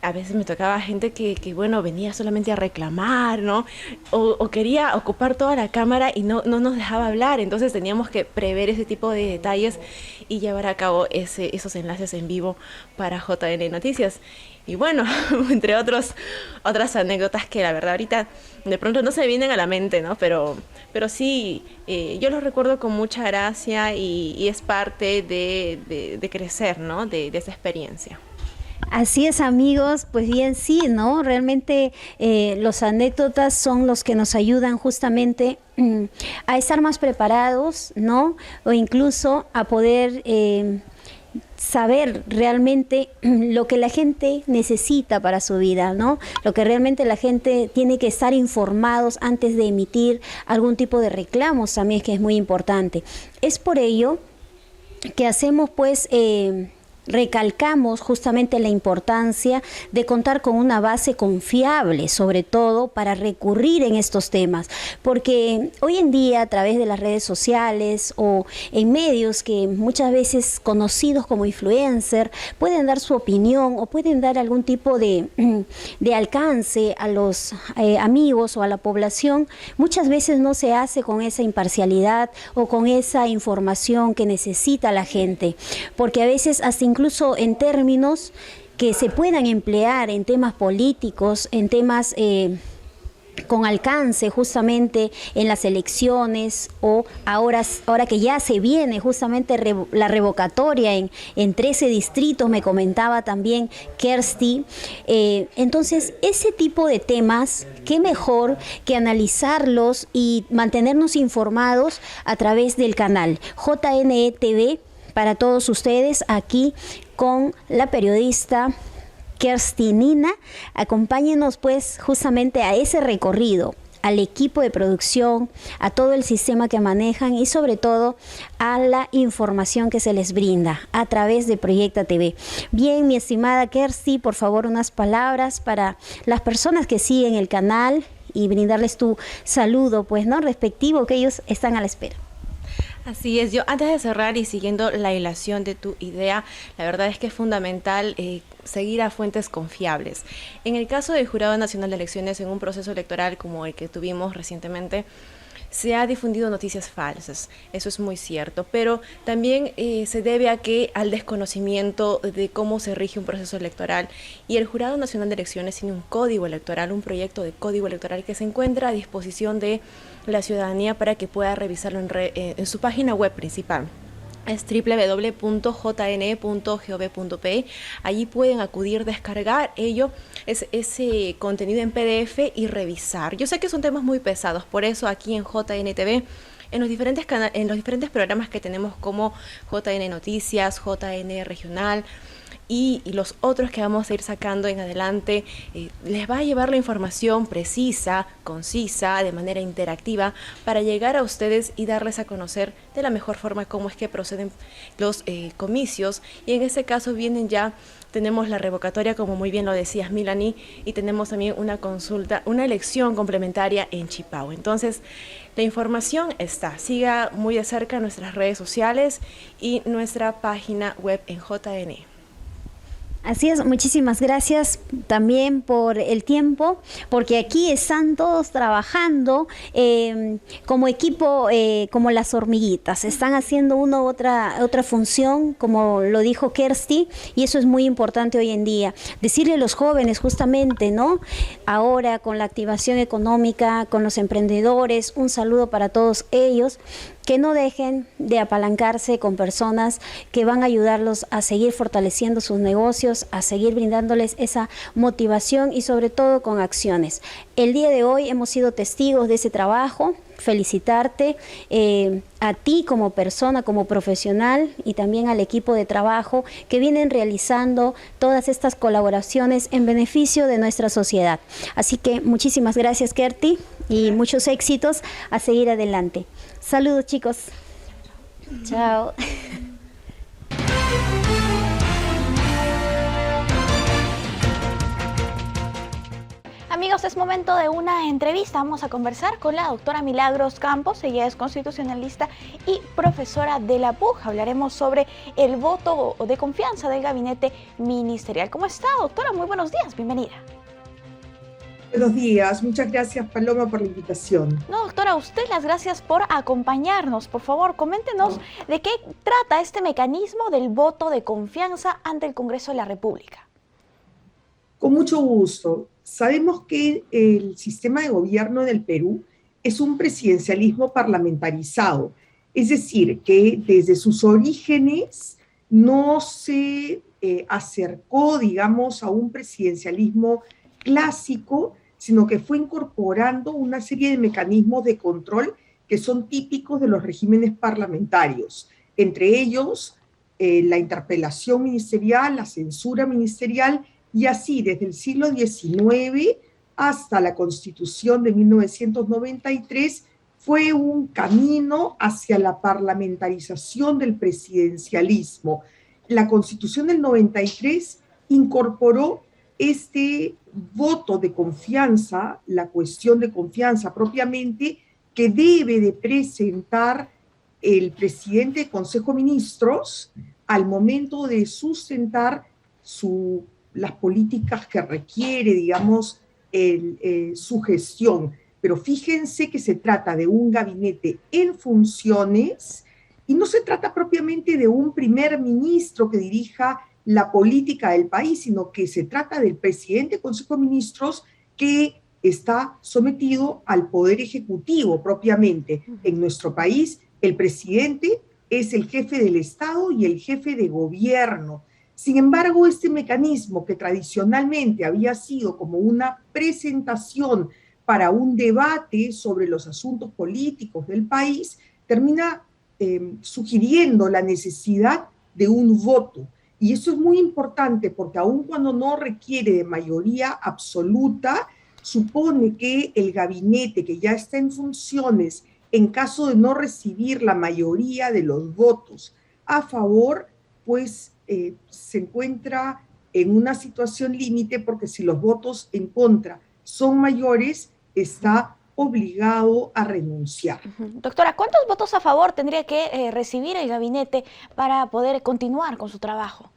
A veces me tocaba gente que bueno, venía solamente a reclamar, ¿no? O quería ocupar toda la cámara y no nos dejaba hablar. Entonces teníamos que prever ese tipo de detalles y llevar a cabo esos enlaces en vivo para JN Noticias. Y bueno, entre otras anécdotas que la verdad ahorita de pronto no se me vienen a la mente, ¿no? Pero sí, yo los recuerdo con mucha gracia y es parte de crecer, ¿no? De esa experiencia. Así es, amigos, pues bien, sí, ¿no? Realmente los anécdotas son los que nos ayudan justamente a estar más preparados, ¿no? O incluso a poder saber realmente lo que la gente necesita para su vida, ¿no? Lo que realmente la gente tiene que estar informados antes de emitir algún tipo de reclamos también, que es muy importante. Es por ello que hacemos pues recalcamos justamente la importancia de contar con una base confiable, sobre todo para recurrir en estos temas, porque hoy en día a través de las redes sociales o en medios que muchas veces conocidos como influencer pueden dar su opinión o pueden dar algún tipo de alcance a los amigos o a la población, muchas veces no se hace con esa imparcialidad o con esa información que necesita la gente, porque a veces hasta incluso en términos que se puedan emplear en temas políticos, en temas con alcance justamente en las elecciones o ahora que ya se viene justamente la revocatoria en 13 distritos, me comentaba también Kersti. Entonces, ese tipo de temas, qué mejor que analizarlos y mantenernos informados a través del canal JNTV para todos ustedes, aquí con la periodista Kersti Nina. Acompáñenos pues justamente a ese recorrido, al equipo de producción, a todo el sistema que manejan y sobre todo a la información que se les brinda a través de Proyecta TV. Bien, mi estimada Kersti, por favor unas palabras para las personas que siguen el canal y brindarles tu saludo, pues, ¿no?, respectivo, que ellos están a la espera. Así es, yo antes de cerrar y siguiendo la hilación de tu idea, la verdad es que es fundamental seguir a fuentes confiables. En el caso del Jurado Nacional de Elecciones, en un proceso electoral como el que tuvimos recientemente, se ha difundido noticias falsas, eso es muy cierto, pero también se debe al desconocimiento de cómo se rige un proceso electoral, y el Jurado Nacional de Elecciones tiene un código electoral, un proyecto de código electoral que se encuentra a disposición de la ciudadanía para que pueda revisarlo en su página web principal. Es www.jne.gov.pe. Allí pueden acudir, descargar ese contenido en PDF y revisar. Yo sé que son temas muy pesados, por eso aquí en JNTV, en los diferentes programas que tenemos como JN Noticias, JN Regional y los otros que vamos a ir sacando en adelante, les va a llevar la información precisa, concisa, de manera interactiva, para llegar a ustedes y darles a conocer de la mejor forma cómo es que proceden los comicios. Y en este caso tenemos la revocatoria, como muy bien lo decías, Milani, y tenemos también una consulta, una elección complementaria en Chipao. Entonces, la información está. Siga muy de cerca nuestras redes sociales y nuestra página web en JN. Así es, muchísimas gracias también por el tiempo, porque aquí están todos trabajando como equipo, como las hormiguitas, están haciendo una u otra función, como lo dijo Kersti, y eso es muy importante hoy en día. Decirle a los jóvenes justamente, ¿no?, ahora con la activación económica, con los emprendedores, un saludo para todos ellos, que no dejen de apalancarse con personas que van a ayudarlos a seguir fortaleciendo sus negocios, a seguir brindándoles esa motivación y sobre todo con acciones. El día de hoy hemos sido testigos de ese trabajo. Felicitarte a ti como persona, como profesional y también al equipo de trabajo que vienen realizando todas estas colaboraciones en beneficio de nuestra sociedad. Así que muchísimas gracias, Kerti, y muchos éxitos a seguir adelante. Saludos, chicos. Chao. Amigos, es momento de una entrevista. Vamos a conversar con la doctora Milagros Campos. Ella es constitucionalista y profesora de la PUC. Hablaremos sobre el voto de confianza del gabinete ministerial. ¿Cómo está, doctora? Muy buenos días, bienvenida. Buenos días, muchas gracias, Paloma, por la invitación. No, doctora, a usted las gracias por acompañarnos. Por favor, coméntenos de qué trata este mecanismo del voto de confianza ante el Congreso de la República. Con mucho gusto. Sabemos que el sistema de gobierno del Perú es un presidencialismo parlamentarizado, es decir, que desde sus orígenes no se acercó, digamos, a un presidencialismo clásico, sino que fue incorporando una serie de mecanismos de control que son típicos de los regímenes parlamentarios, entre ellos la interpelación ministerial, la censura ministerial, y así desde el siglo XIX hasta la Constitución de 1993 fue un camino hacia la parlamentarización del presidencialismo. La Constitución del 93 incorporó este voto de confianza, la cuestión de confianza propiamente, que debe de presentar el presidente del Consejo de Ministros al momento de sustentar las políticas que requiere, digamos, su gestión. Pero fíjense que se trata de un gabinete en funciones y no se trata propiamente de un primer ministro que dirija la política del país, sino que se trata del presidente del Consejo de Ministros que está sometido al Poder Ejecutivo propiamente. En nuestro país, el presidente es el jefe del Estado y el jefe de gobierno. Sin embargo, este mecanismo que tradicionalmente había sido como una presentación para un debate sobre los asuntos políticos del país, termina sugiriendo la necesidad de un voto. Y eso es muy importante porque aun cuando no requiere de mayoría absoluta, supone que el gabinete que ya está en funciones, en caso de no recibir la mayoría de los votos a favor, pues se encuentra en una situación límite porque si los votos en contra son mayores, está obligado a renunciar. Doctora, ¿cuántos votos a favor tendría que recibir el gabinete para poder continuar con su trabajo?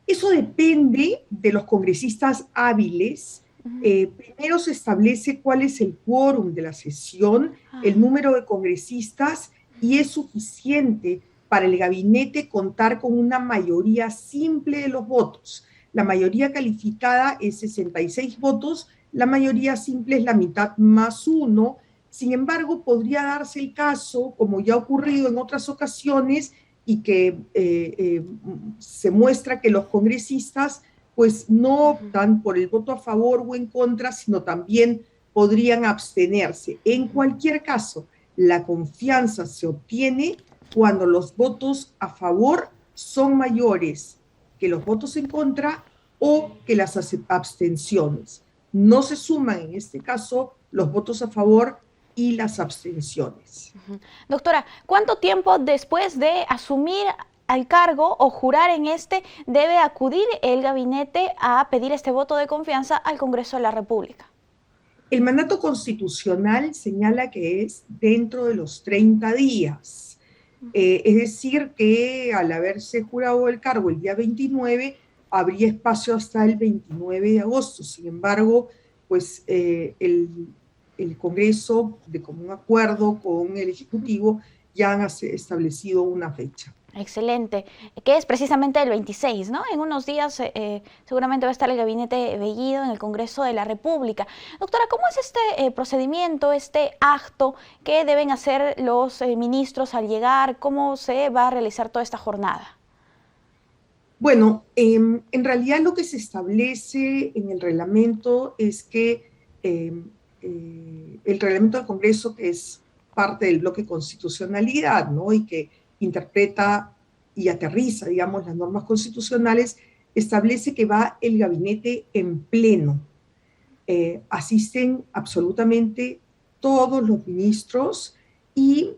Eso depende de los congresistas hábiles. Primero se establece cuál es el quórum de la sesión, el número de congresistas, y es suficiente para el gabinete contar con una mayoría simple de los votos. La mayoría calificada es 66 votos, la mayoría simple es la mitad más uno. Sin embargo, podría darse el caso, como ya ha ocurrido en otras ocasiones, y que se muestra que los congresistas pues no optan por el voto a favor o en contra, sino también podrían abstenerse. En cualquier caso, la confianza se obtiene cuando los votos a favor son mayores que los votos en contra o que las abstenciones. No se suman en este caso los votos a favor y las abstenciones. Doctora, ¿cuánto tiempo después de asumir al cargo o jurar en debe acudir el gabinete a pedir este voto de confianza al Congreso de la República? El mandato constitucional señala que es dentro de los 30 días. Es decir, que al haberse jurado el cargo el día 29, habría espacio hasta el 29 de agosto. Sin embargo, pues el Congreso, de común acuerdo con el Ejecutivo, ya han establecido una fecha. Excelente, que es precisamente el 26, ¿no? En unos días seguramente va a estar el gabinete Bellido en el Congreso de la República. Doctora, ¿cómo es este procedimiento, este acto que deben hacer los ministros al llegar? ¿Cómo se va a realizar toda esta jornada? Bueno, en realidad lo que se establece en el reglamento es que el reglamento del Congreso, que es parte del bloque constitucionalidad, ¿no? Y que interpreta y aterriza, digamos, las normas constitucionales, establece que va el gabinete en pleno. Asisten absolutamente todos los ministros y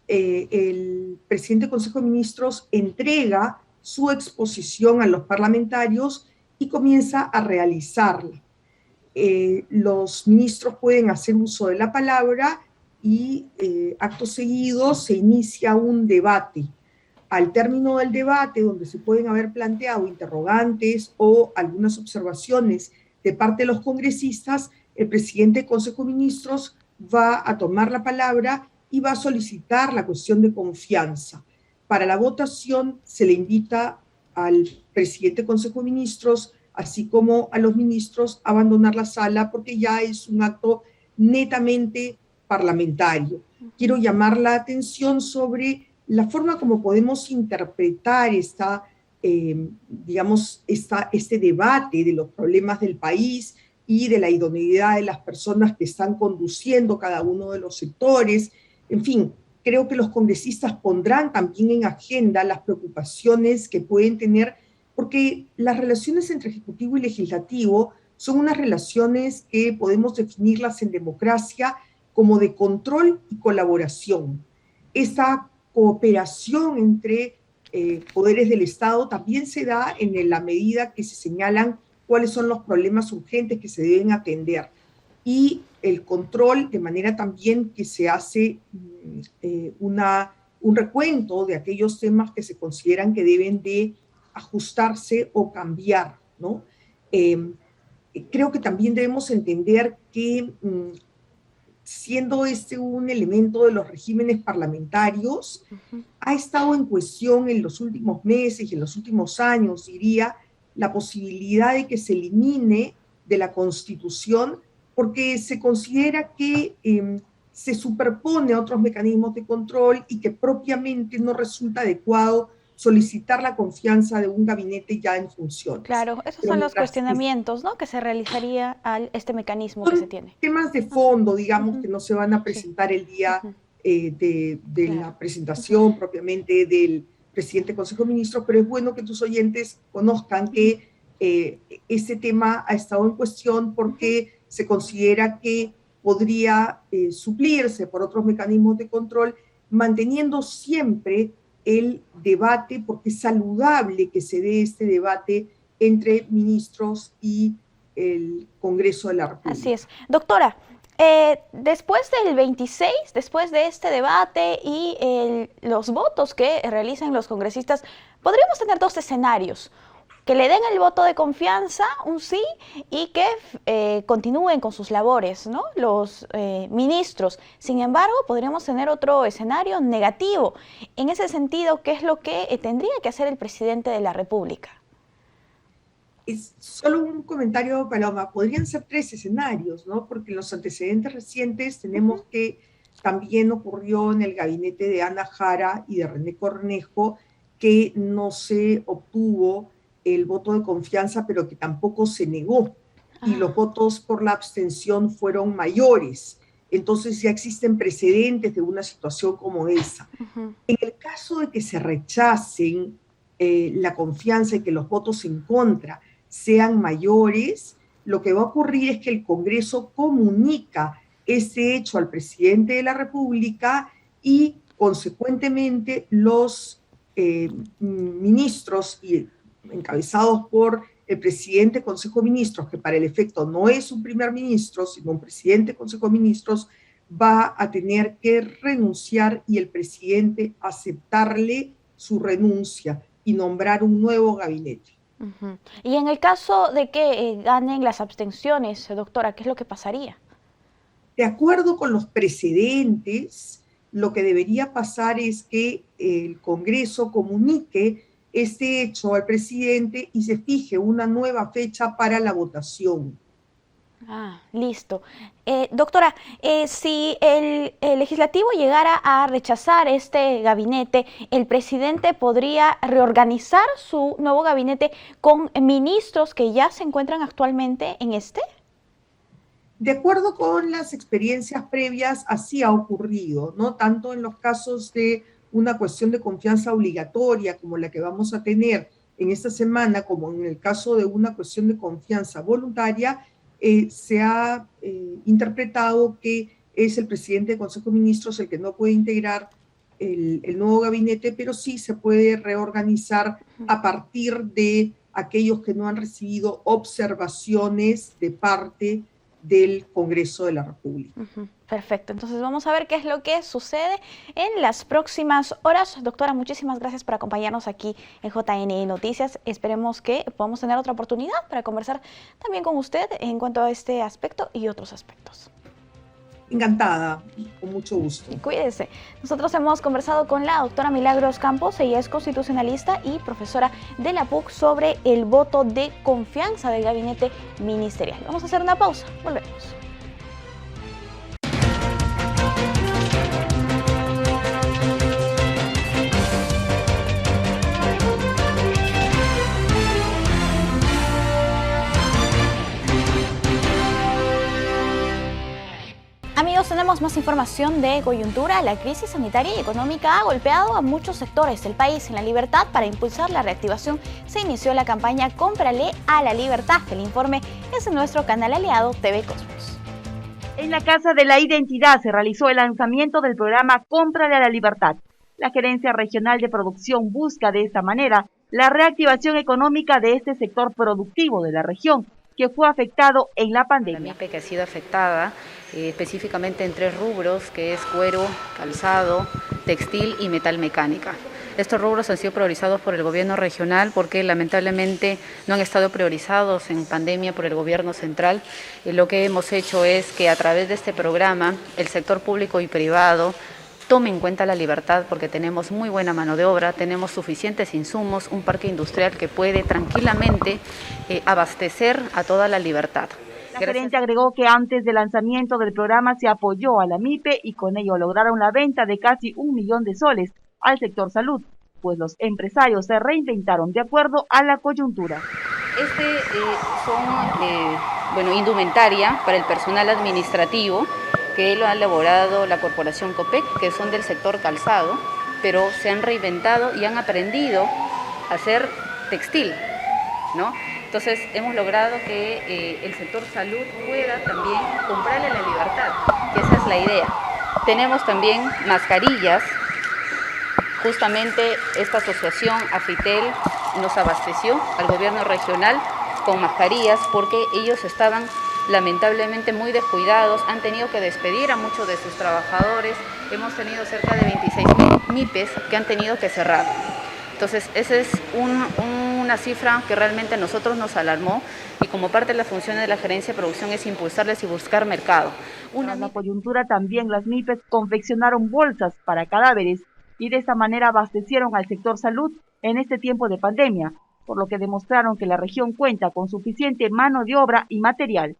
el presidente del Consejo de Ministros entrega su exposición a los parlamentarios y comienza a realizarla. Los ministros pueden hacer uso de la palabra y acto seguido se inicia un debate. Al término del debate, donde se pueden haber planteado interrogantes o algunas observaciones de parte de los congresistas, el presidente del Consejo de Ministros va a tomar la palabra y va a solicitar la cuestión de confianza. Para la votación se le invita al presidente del Consejo de Ministros, así como a los ministros, a abandonar la sala porque ya es un acto netamente parlamentario. Quiero llamar la atención sobre la forma como podemos interpretar este debate de los problemas del país y de la idoneidad de las personas que están conduciendo cada uno de los sectores. En fin, creo que los congresistas pondrán también en agenda las preocupaciones que pueden tener, porque las relaciones entre Ejecutivo y Legislativo son unas relaciones que podemos definirlas en democracia como de control y colaboración. Esta cooperación entre poderes del Estado también se da en la medida que se señalan cuáles son los problemas urgentes que se deben atender. Y el control, de manera también que se hace un recuento de aquellos temas que se consideran que deben de ajustarse o cambiar, ¿no? Creo que también debemos entender que siendo este un elemento de los regímenes parlamentarios, ha estado en cuestión en los últimos meses y en los últimos años, diría, la posibilidad de que se elimine de la Constitución porque se considera que se superpone a otros mecanismos de control y que propiamente no resulta adecuado solicitar la confianza de un gabinete ya en funciones. Claro, esos son los cuestionamientos, ¿no?, que se realizaría a este mecanismo que se tiene. Temas de fondo, digamos, que no se van a presentar el día de la presentación propiamente del presidente del Consejo de Ministros, pero es bueno que tus oyentes conozcan que ese tema ha estado en cuestión porque se considera que podría suplirse por otros mecanismos de control, manteniendo siempre el debate, porque es saludable que se dé este debate entre ministros y el Congreso de la República. Así es. Doctora, después del 26, después de este debate y los votos que realicen los congresistas, podríamos tener dos escenarios: que le den el voto de confianza, un sí, y que continúen con sus labores, ¿no?, los ministros. Sin embargo, podríamos tener otro escenario negativo. En ese sentido, ¿qué es lo que tendría que hacer el presidente de la República? Es solo un comentario, Paloma. Podrían ser tres escenarios, ¿no? Porque en los antecedentes recientes tenemos que también ocurrió en el gabinete de Ana Jara y de René Cornejo que no se obtuvo el voto de confianza, pero que tampoco se negó, y los votos por la abstención fueron mayores. Entonces ya existen precedentes de una situación como esa. En el caso de que se rechacen la confianza y que los votos en contra sean mayores, lo que va a ocurrir es que el Congreso comunica ese hecho al presidente de la República y consecuentemente los ministros encabezados por el presidente del Consejo de Ministros, que para el efecto no es un primer ministro, sino un presidente del Consejo de Ministros, va a tener que renunciar y el presidente aceptarle su renuncia y nombrar un nuevo gabinete. Y en el caso de que ganen las abstenciones, doctora, ¿qué es lo que pasaría? De acuerdo con los precedentes, lo que debería pasar es que el Congreso comunique este hecho al presidente y se fije una nueva fecha para la votación. Listo. Doctora, si el legislativo llegara a rechazar este gabinete, ¿el presidente podría reorganizar su nuevo gabinete con ministros que ya se encuentran actualmente en este? De acuerdo con las experiencias previas, así ha ocurrido, ¿no? Tanto en los casos de una cuestión de confianza obligatoria como la que vamos a tener en esta semana, como en el caso de una cuestión de confianza voluntaria, se ha interpretado que es el presidente del Consejo de Ministros el que no puede integrar el nuevo gabinete, pero sí se puede reorganizar a partir de aquellos que no han recibido observaciones de parte del Congreso de la República. Perfecto, entonces vamos a ver qué es lo que sucede en las próximas horas. Doctora, muchísimas gracias por acompañarnos aquí en JNE Noticias. Esperemos que podamos tener otra oportunidad para conversar también con usted en cuanto a este aspecto y otros aspectos. Encantada, con mucho gusto. Cuídese. Nosotros hemos conversado con la doctora Milagros Campos, ella es constitucionalista y profesora de la PUC sobre el voto de confianza del gabinete ministerial. Vamos a hacer una pausa, volvemos. Amigos, tenemos más información de coyuntura. La crisis sanitaria y económica ha golpeado a muchos sectores del país. En La Libertad, para impulsar la reactivación, se inició la campaña Cómprale a la Libertad. El informe es en nuestro canal aliado TV Cosmos. En la Casa de la Identidad se realizó el lanzamiento del programa Cómprale a la Libertad. La Gerencia Regional de Producción busca de esta manera la reactivación económica de este sector productivo de la región, que fue afectado en la pandemia. La MIPE que ha sido afectada específicamente en 3 rubros, que es cuero, calzado, textil y metal mecánica. Estos rubros han sido priorizados por el gobierno regional porque lamentablemente no han estado priorizados en pandemia por el gobierno central. Lo que hemos hecho es que a través de este programa el sector público y privado tome en cuenta la libertad porque tenemos muy buena mano de obra, tenemos suficientes insumos, un parque industrial que puede tranquilamente abastecer a toda la libertad. La gerente agregó que antes del lanzamiento del programa se apoyó a la MIPE y con ello lograron la venta de casi 1 millón de soles al sector salud, pues los empresarios se reinventaron de acuerdo a la coyuntura. Son indumentaria para el personal administrativo que lo ha elaborado la corporación COPEC, que son del sector calzado, pero se han reinventado y han aprendido a hacer textil, ¿no? Entonces hemos logrado que el sector salud pueda también comprarle la libertad, que esa es la idea. Tenemos también mascarillas. Justamente esta asociación Afitel nos abasteció al gobierno regional con mascarillas porque ellos estaban lamentablemente muy descuidados, han tenido que despedir a muchos de sus trabajadores, hemos tenido cerca de 26.000 MIPES que han tenido que cerrar. Entonces esa es una cifra que realmente a nosotros nos alarmó y como parte de las funciones de la gerencia de producción es impulsarles y buscar mercado. Tras la coyuntura también las MIPES confeccionaron bolsas para cadáveres y de esta manera abastecieron al sector salud en este tiempo de pandemia, por lo que demostraron que la región cuenta con suficiente mano de obra y material.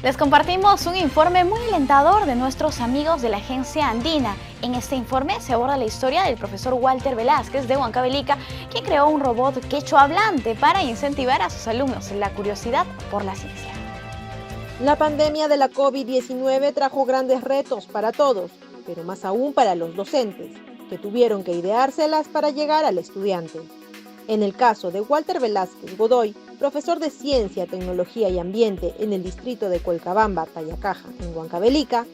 Les compartimos un informe muy alentador de nuestros amigos de la Agencia Andina. En este informe se aborda la historia del profesor Walter Velázquez de Huancavelica, quien creó un robot quechua hablante para incentivar a sus alumnos la curiosidad por la ciencia. La pandemia de la COVID-19 trajo grandes retos para todos, pero más aún para los docentes, que tuvieron que ideárselas para llegar al estudiante. En el caso de Walter Velázquez Godoy, profesor de Ciencia, Tecnología y Ambiente en el distrito de Colcabamba, Tayacaja, en Huancavelica,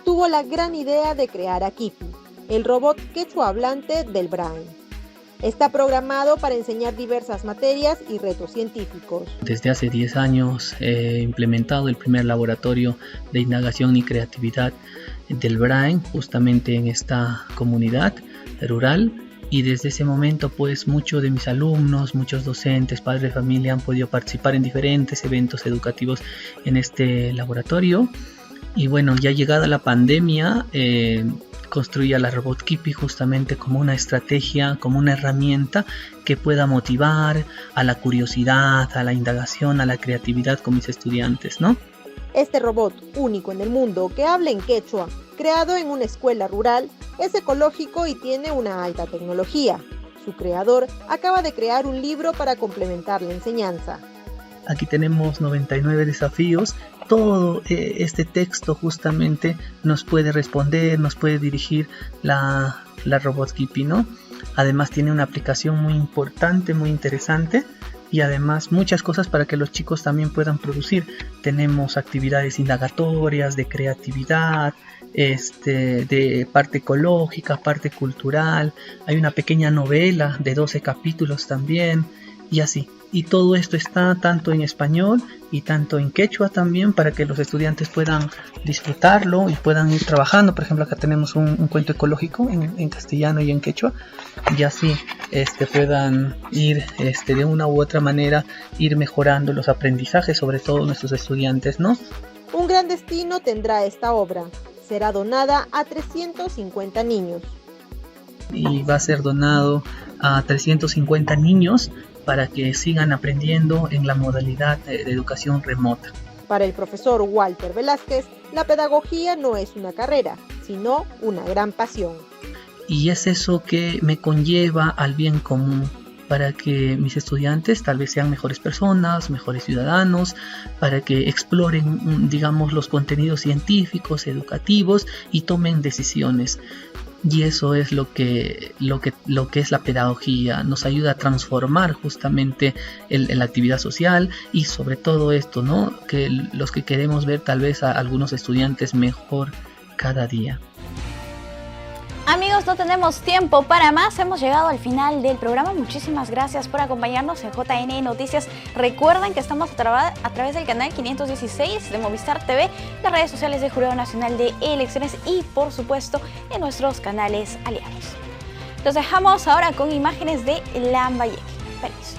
tuvo la gran idea de crear a Kipi, el robot quechua hablante del Brain. Está programado para enseñar diversas materias y retos científicos. Desde hace 10 años he implementado el primer laboratorio de indagación y creatividad del Brain justamente en esta comunidad rural. Y desde ese momento pues muchos de mis alumnos, muchos docentes, padres de familia han podido participar en diferentes eventos educativos en este laboratorio. Y bueno, ya llegada la pandemia, construía la Robot Kipi justamente como una estrategia, como una herramienta que pueda motivar a la curiosidad, a la indagación, a la creatividad con mis estudiantes, ¿no? Este robot, único en el mundo, que habla en quechua, creado en una escuela rural, es ecológico y tiene una alta tecnología. Su creador acaba de crear un libro para complementar la enseñanza. Aquí tenemos 99 desafíos. Todo este texto justamente nos puede responder, nos puede dirigir la Robot Kipi, ¿no? Además tiene una aplicación muy importante, muy interesante, y además muchas cosas para que los chicos también puedan producir. Tenemos actividades indagatorias, de creatividad, de parte ecológica, parte cultural. Hay una pequeña novela de 12 capítulos también, y así. Y todo esto está tanto en español y tanto en quechua también, para que los estudiantes puedan disfrutarlo y puedan ir trabajando. Por ejemplo, acá tenemos un cuento ecológico en castellano y en quechua, y así puedan ir de una u otra manera ir mejorando los aprendizajes, sobre todo nuestros estudiantes, ¿no? Un gran destino tendrá esta obra. Será donada a 350 niños. Y va a ser donado a 350 niños para que sigan aprendiendo en la modalidad de educación remota. Para el profesor Walter Velázquez, la pedagogía no es una carrera, sino una gran pasión. Y es eso que me conlleva al bien común, para que mis estudiantes tal vez sean mejores personas, mejores ciudadanos, para que exploren, digamos, los contenidos científicos, educativos, y tomen decisiones. Y eso es lo que es la pedagogía. Nos ayuda a transformar justamente la actividad social, y sobre todo esto, ¿no? Que los que queremos ver tal vez a algunos estudiantes mejor cada día. Amigos, no tenemos tiempo para más. Hemos llegado al final del programa. Muchísimas gracias por acompañarnos en JN Noticias. Recuerden que estamos a través del canal 516 de Movistar TV, las redes sociales del Jurado Nacional de Elecciones y, por supuesto, en nuestros canales aliados. Los dejamos ahora con imágenes de Lambayeque. Permiso.